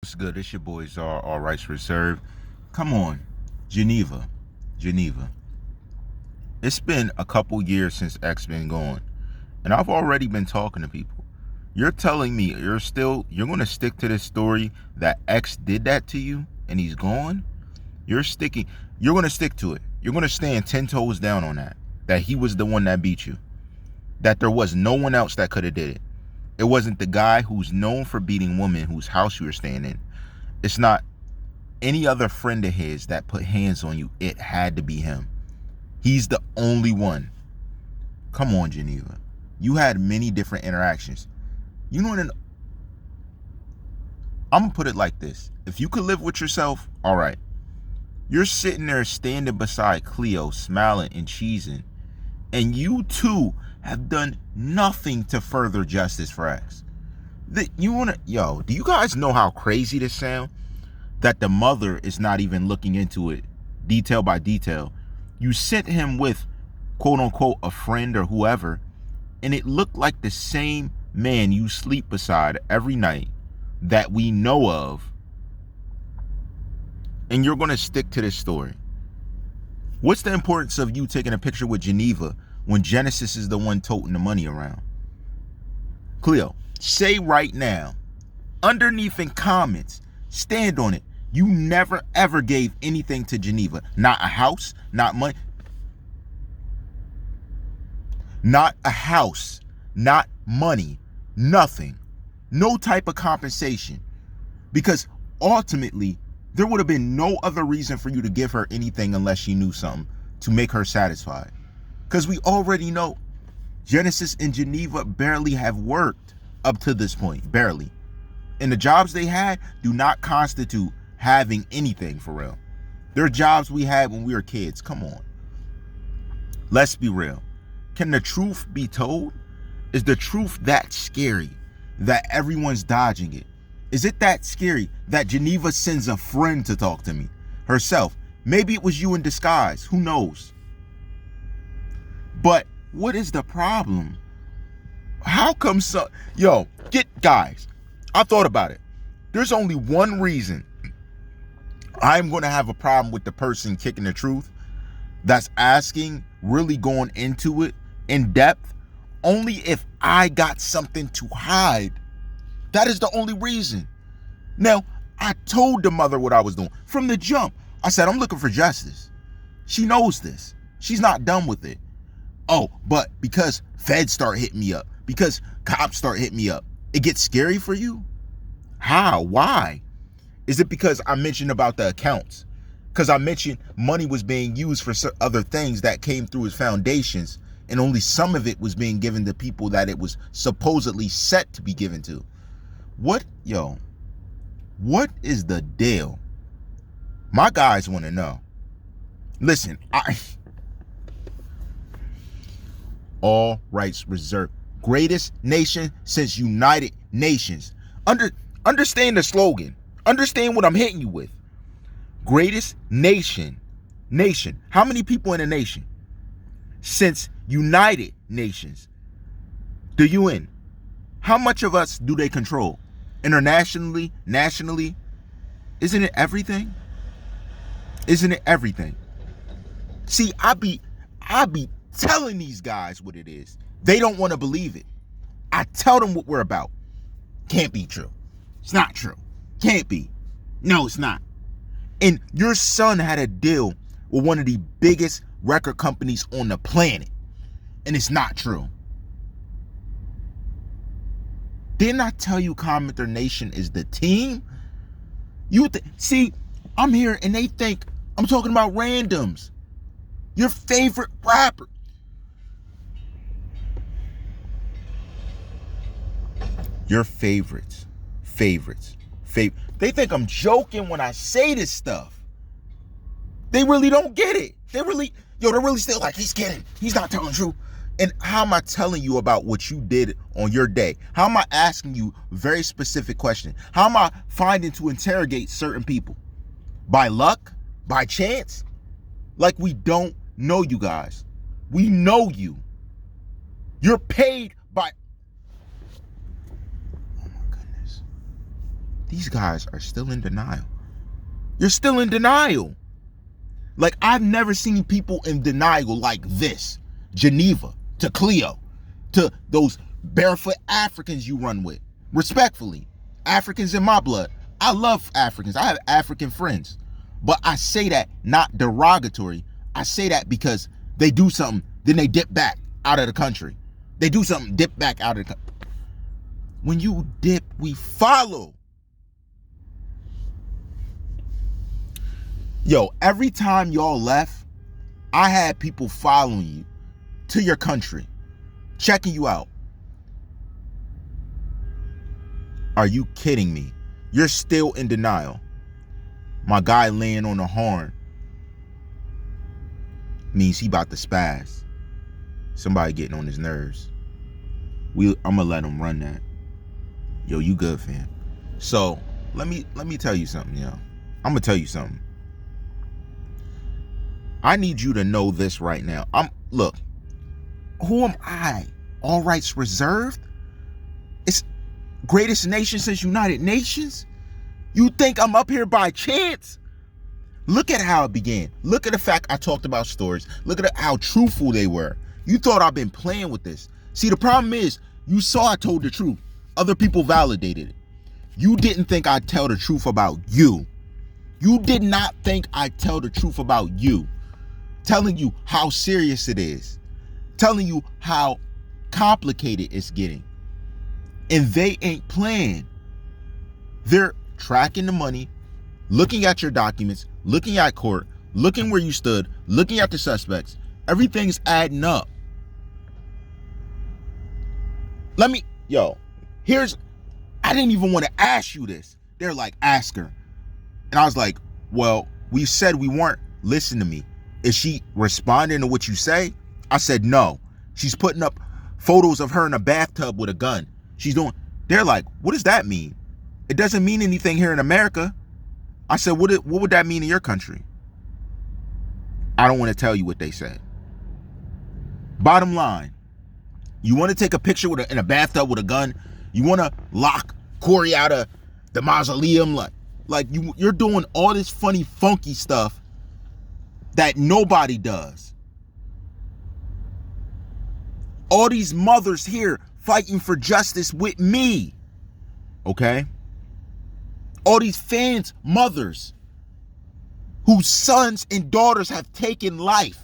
What's good? It's your boys, all rights reserved. Come on, Geneva. It's been a couple years since X been gone, and I've already been talking to people. You're telling me you're gonna stick to this story that X did that to you and he's gone? You're gonna stick to it. You're gonna stand 10 toes down on that. That he was the one that beat you. That there was no one else that could have did it. It wasn't the guy who's known for beating women whose house you were staying in. It's not any other friend of his that put hands on you. It had to be him. He's the only one. Come on, Geneva. You had many different interactions. You know what? I'm going to put it like this. If you could live with yourself, all right. You're sitting there standing beside Cleo, smiling and cheesing. And you too have done nothing to further justice for X. Do you guys know how crazy this sounds? That the mother is not even looking into it detail by detail. You sent him with, quote unquote, a friend or whoever, and it looked like the same man you sleep beside every night that we know of, and you're going to stick to this story. What's the importance of you taking a picture with Geneva when Genesis is the one toting the money around? Cleo, say right now, underneath in comments, stand on it. You never ever gave anything to Geneva. Not a house, not money. Not a house, not money, nothing. No type of compensation. Because ultimately, there would have been no other reason for you to give her anything unless she knew something to make her satisfied. Because we already know Genesis and Geneva barely have worked up to this point, barely. And the jobs they had do not constitute having anything for real. They're jobs we had when we were kids. Come on. Let's be real. Can the truth be told? Is the truth that scary that everyone's dodging it? Is it that scary that Geneva sends a friend to talk to me herself? Maybe it was you in disguise. Who knows? But what is the problem? How come guys, I thought about it. There's only one reason I'm going to have a problem with the person kicking the truth that's asking, really going into it in depth, only if I got something to hide. That is the only reason. Now, I told the mother what I was doing from the jump. I said, I'm looking for justice. She knows this. She's not done with it. Oh, but because feds start hitting me up, because cops start hitting me up, it gets scary for you? How? Why? Is it because I mentioned about the accounts? Because I mentioned money was being used for other things that came through his foundations, and only some of it was being given to people that it was supposedly set to be given to. What is the deal? My guys want to know. Listen, all rights reserved. Greatest nation since United Nations. Understand the slogan. Understand what I'm hitting you with. Greatest nation. How many people in a nation? Since United Nations. The UN. How much of us do they control? Internationally, nationally? Isn't it everything? Isn't it everything? See, I be telling these guys what it is. They don't want to believe it. I tell them what we're about. Can't be true. It's not true. Can't be. No, it's not. And your son had a deal with one of the biggest record companies on the planet. And it's not true. Didn't I tell you Commenter Nation is the team? See, I'm here and they think I'm talking about randoms. Your favorite rapper. Your favorites. They think I'm joking when I say this stuff. They really don't get it. They're really still like, he's kidding. He's not telling the truth. And how am I telling you about what you did on your day? How am I asking you very specific questions? How am I finding to interrogate certain people? By luck? By chance? Like we don't know you guys. We know you. You're paid by... Oh my goodness. These guys are still in denial. You're still in denial. Like, I've never seen people in denial like this. Geneva, to Cleo, to those barefoot Africans you run with. Respectfully, Africans in my blood. I love Africans. I have African friends. But I say that not derogatory. I say that because they do something, then they dip back out of the country. They do something, dip back out of the country. When you dip, we follow. Yo, every time y'all left, I had people following you to your country, checking you out. Are you kidding me? You're still in denial. My guy laying on the horn means he about to spaz. Somebody getting on his nerves. I'm gonna let him run that. Yo, you good, fam? So let me tell you something, yo. I'm gonna tell you something. I need you to know this right now. Look, who am I? All rights reserved? It's greatest nation since United Nations? You think I'm up here by chance? Look at how it began. Look at the fact I talked about stories. Look at how truthful they were. You thought I've been playing with this. See, the problem is, you saw I told the truth. Other people validated it. You didn't think I'd tell the truth about you. You did not think I'd tell the truth about you. Telling you how serious it is. Telling you how complicated it's getting. And they ain't playing. They're tracking the money, looking at your documents, looking at court, looking where you stood, looking at the suspects. Everything's adding up. I didn't even want to ask you this. They're like, ask her. And I was like, well, we said we weren't. Listen to me. Is she responding to what you say? I said, no. She's putting up photos of her in a bathtub with a gun. They're like, what does that mean? It doesn't mean anything here in America. I said, what would that mean in your country? I don't want to tell you what they said. Bottom line, you want to take a picture in a bathtub with a gun? You want to lock Corey out of the mausoleum? You're doing all this funny, funky stuff that nobody does. All these mothers here fighting for justice with me. Okay? All these fans, mothers, whose sons and daughters have taken life,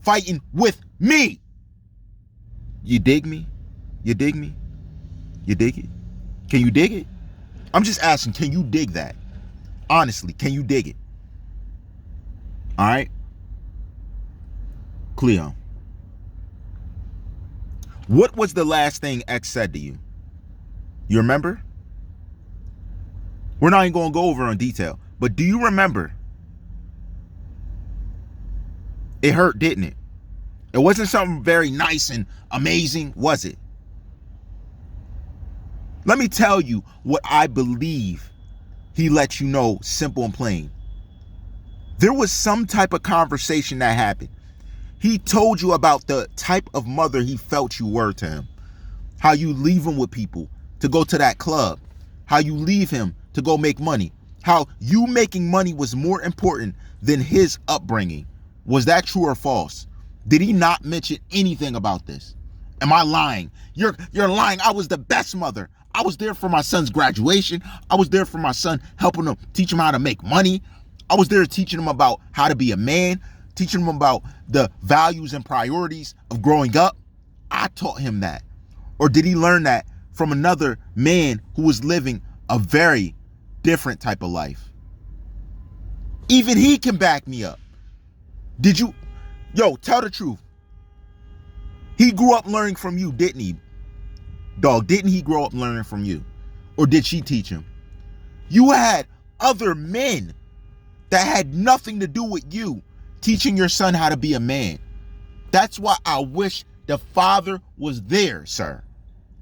fighting with me. You dig me? You dig me? You dig it? Can you dig it? I'm just asking, can you dig that? Honestly, can you dig it? All right? Cleo, what was the last thing X said to you? You remember? We're not even going to go over in detail, but do you remember? It hurt, didn't it? It wasn't something very nice and amazing, was it? Let me tell you what I believe he let you know, simple and plain. There was some type of conversation that happened. He told you about the type of mother he felt you were to him. How you leave him with people to go to that club. How you leave him to go make money. How you making money was more important than his upbringing. Was that true or false? Did he not mention anything about this? Am I lying? You're lying. I was the best mother. I was there for my son's graduation. I was there for my son, helping him, teach him how to make money. I was there teaching him about how to be a man, teaching him about the values and priorities of growing up. I taught him that. Or did he learn that from another man who was living a very different type of life? Even he can back me up. Tell the truth. He grew up learning from you, didn't he? Dog, didn't he grow up learning from you? Or did she teach him? You had other men that had nothing to do with you teaching your son how to be a man. That's why I wish the father was there, sir.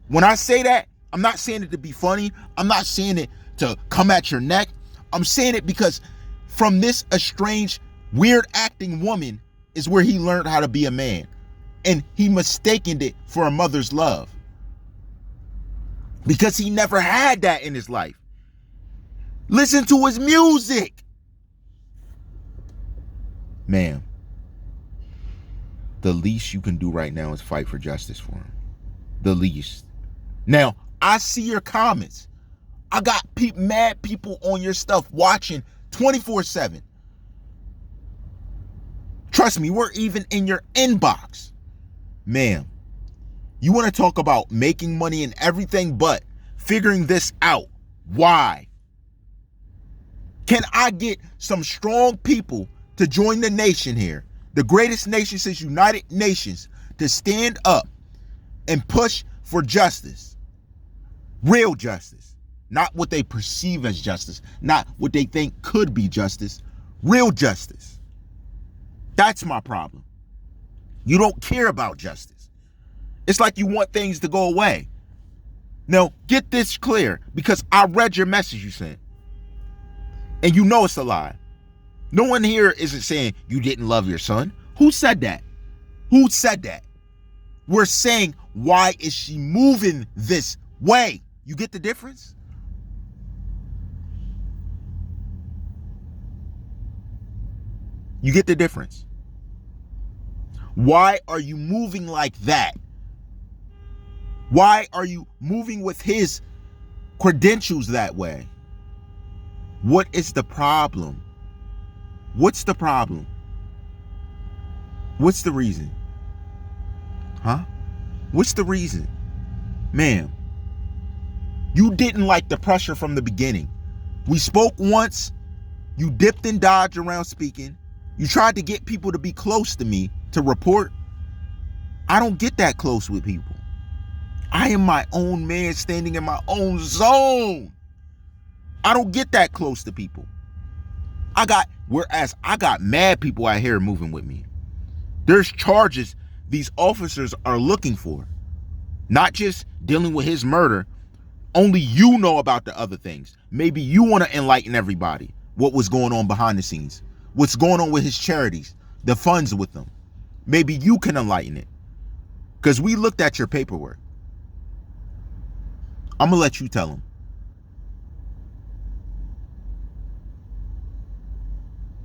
When I say that, I'm not saying it to be funny. I'm not saying it to come at your neck. I'm saying it because from this estranged, weird acting woman is where he learned how to be a man. And he mistaken it for a mother's love. Because he never had that in his life. Listen to his music. Man, the least you can do right now is fight for justice for him. The least. Now, I see your comments. I got mad people on your stuff watching 24/7. Trust me, we're even in your inbox. Ma'am, you want to talk about making money and everything but figuring this out. Why? Can I get some strong people to join the nation here, the greatest nation since United Nations, to stand up and push for justice? Real justice. Not what they perceive as justice. Not what they think could be justice. Real justice. That's my problem. You don't care about justice. It's like you want things to go away. Now, get this clear, because I read your message you sent. And you know it's a lie. No one here isn't saying you didn't love your son. Who said that? Who said that? We're saying, why is she moving this way? You get the difference? You get the difference? Why are you moving like that? Why are you moving with his credentials that way? What is the problem? What's the problem? What's the reason? Huh? What's the reason? Ma'am, you didn't like the pressure from the beginning. We spoke once. You dipped and dodged around speaking. You tried to get people to be close to me to report. I don't get that close with people. I am my own man standing in my own zone. I don't get that close to people. Whereas I got mad people out here moving with me. There's charges these officers are looking for. Not just dealing with his murder. Only you know about the other things. Maybe you want to enlighten everybody what was going on behind the scenes. What's going on with his charities, the funds with them. Maybe you can enlighten it. Because we looked at your paperwork. I'm going to let you tell him.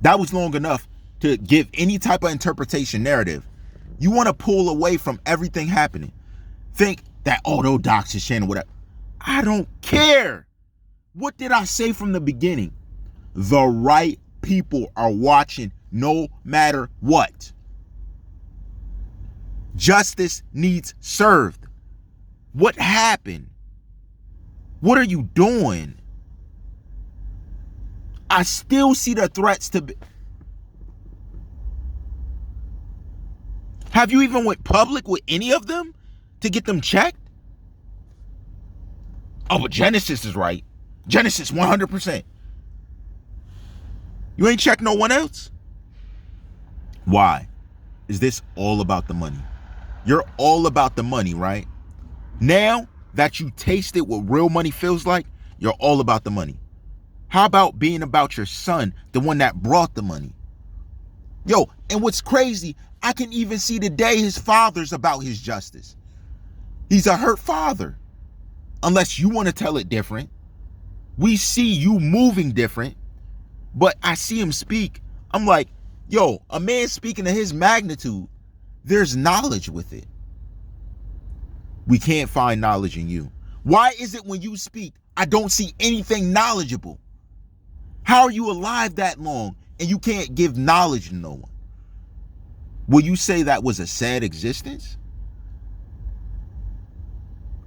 That was long enough to give any type of interpretation narrative. You want to pull away from everything happening. Think that, oh, those docs is channel, whatever. I don't care. What did I say from the beginning? The right people are watching no matter what. Justice needs served. What happened? What are you doing? I still see the threats to be. Have you even went public with any of them to get them checked? Oh, but Genesis is right. Genesis 100%. You ain't checked no one else? Why? Is this all about the money? You're all about the money, right? Now that you tasted what real money feels like, you're all about the money. How about being about your son, the one that brought the money? Yo, and what's crazy, I can even see today his father's about his justice. He's a hurt father. Unless you want to tell it different. We see you moving different. But I see him speak. I'm like, yo, a man speaking to his magnitude, there's knowledge with it. We can't find knowledge in you. Why is it when you speak, I don't see anything knowledgeable? How are you alive that long and you can't give knowledge to no one? Will you say that was a sad existence?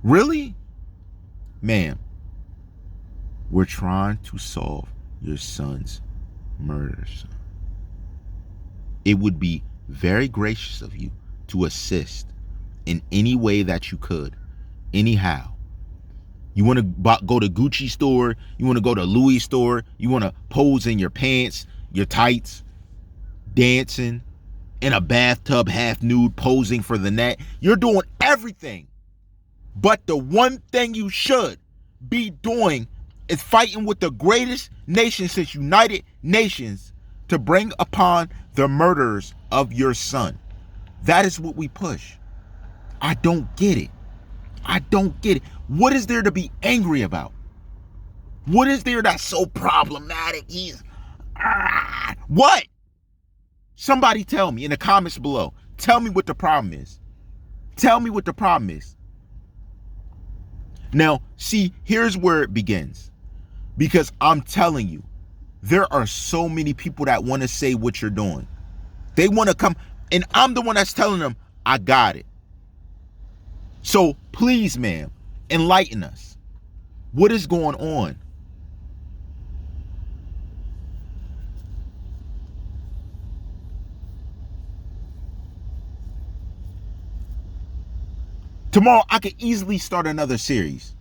Really? Ma'am, we're trying to solve your son's murder, son. It would be very gracious of you to assist in any way that you could, anyhow. You want to go to Gucci store, you want to go to Louis store, you want to pose in your pants, your tights, dancing in a bathtub half nude, posing for the net. You're doing everything. But the one thing you should be doing is fighting with the greatest nation since United Nations to bring upon the murderers of your son. That is what we push. I don't get it. I don't get it. What is there to be angry about? What is there that's so problematic? What? Somebody tell me in the comments below. Tell me what the problem is. Tell me what the problem is. Now, see, here's where it begins. Because I'm telling you, there are so many people that want to say what you're doing. They want to come, and I'm the one that's telling them, I got it. So please, ma'am, enlighten us. What is going on? Tomorrow, I could easily start another series,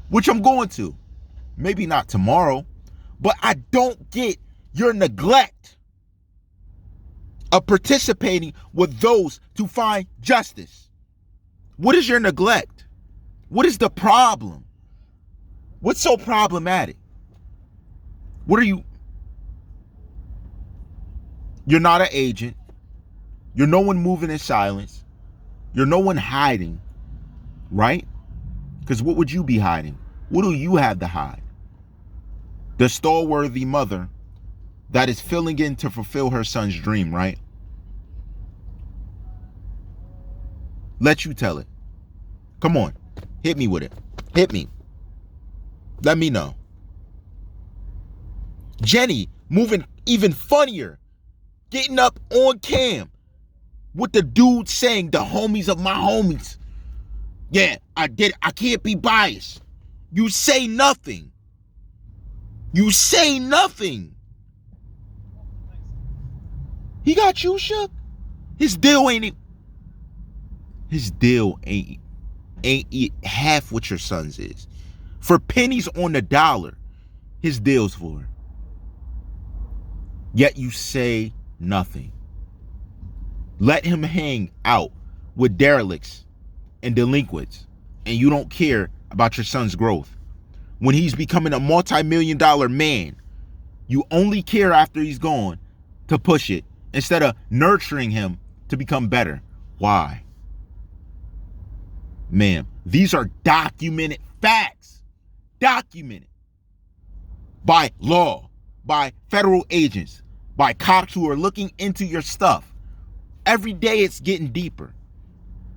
which I'm going to. Maybe not tomorrow, but I don't get your neglect of participating with those to find justice. What is your neglect? What is the problem? What's so problematic? What are you? You're not an agent. You're no one moving in silence. You're no one hiding, right? Because what would you be hiding? What do you have to hide? The stalworthy mother that is filling in to fulfill her son's dream, right? Let you tell it. Come on. Hit me with it. Hit me. Let me know. Jenny moving even funnier. Getting up on cam with the dude saying the homies of my homies. Yeah, I did. I can't be biased. You say nothing. You say nothing. He got you shook. His deal ain't half what your son's is. For pennies on the dollar, his deal's for. Yet you say nothing. Let him hang out with derelicts and delinquents, and you don't care about your son's growth. When he's becoming a multi-million-dollar man, you only care after he's gone to push it instead of nurturing him to become better. Why? Ma'am, these are documented facts. Documented by law, by federal agents, by cops who are looking into your stuff. Every day it's getting deeper.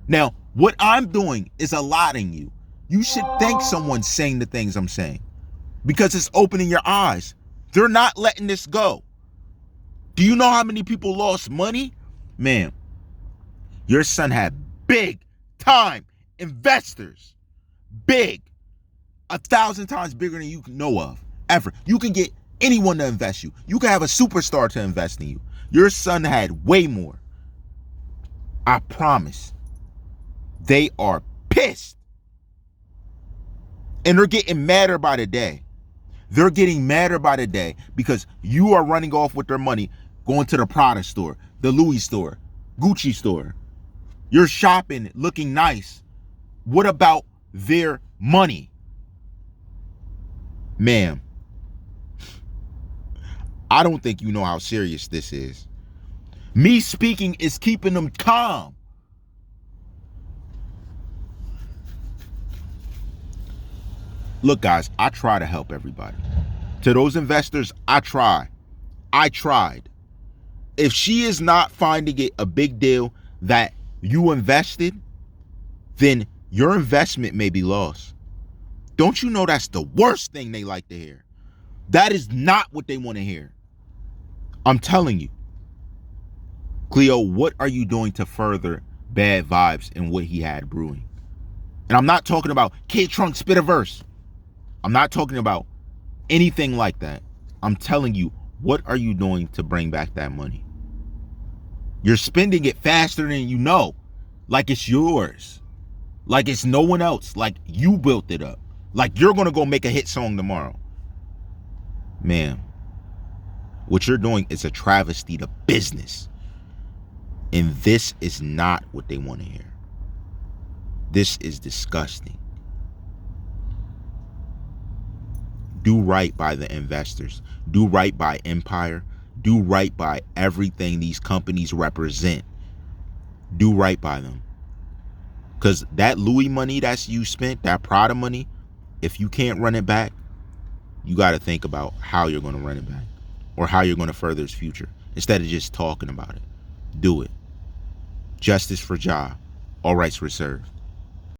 Now, what I'm doing is allotting you. You should thank someone saying the things I'm saying because it's opening your eyes. They're not letting this go. Do you know how many people lost money? Man, your son had big time investors. Big. 1,000 times bigger than you can know of ever. You can get anyone to invest you. You can have a superstar to invest in you. Your son had way more. I promise. They are pissed. And they're getting madder by the day. They're getting madder by the day because you are running off with their money, going to the Prada store, the Louis store, Gucci store. You're shopping, looking nice. What about their money? Ma'am, I don't think you know how serious this is. Me speaking is keeping them calm. Look, guys, I try to help everybody. To those investors, I tried. If she is not finding it a big deal that you invested, then your investment may be lost. Don't you know that's the worst thing they like to hear? That is not what they want to hear. I'm telling you. Cleo, what are you doing to further bad vibes in what he had brewing? And I'm not talking about Kid Trunk spit a verse. I'm not talking about anything like that. I'm telling you, what are you doing to bring back that money? You're spending it faster than you know. Like it's yours. Like it's no one else. Like you built it up. Like you're going to go make a hit song tomorrow. Man, what you're doing is a travesty to business. And this is not what they want to hear. This is disgusting. Do right by the investors. Do right by Empire. Do right by everything these companies represent. Do right by them. Because that Louis money that's you spent, that Prada money, if you can't run it back, you got to think about how you're going to run it back or how you're going to further its future instead of just talking about it. Do it. Justice for Ja. All rights reserved.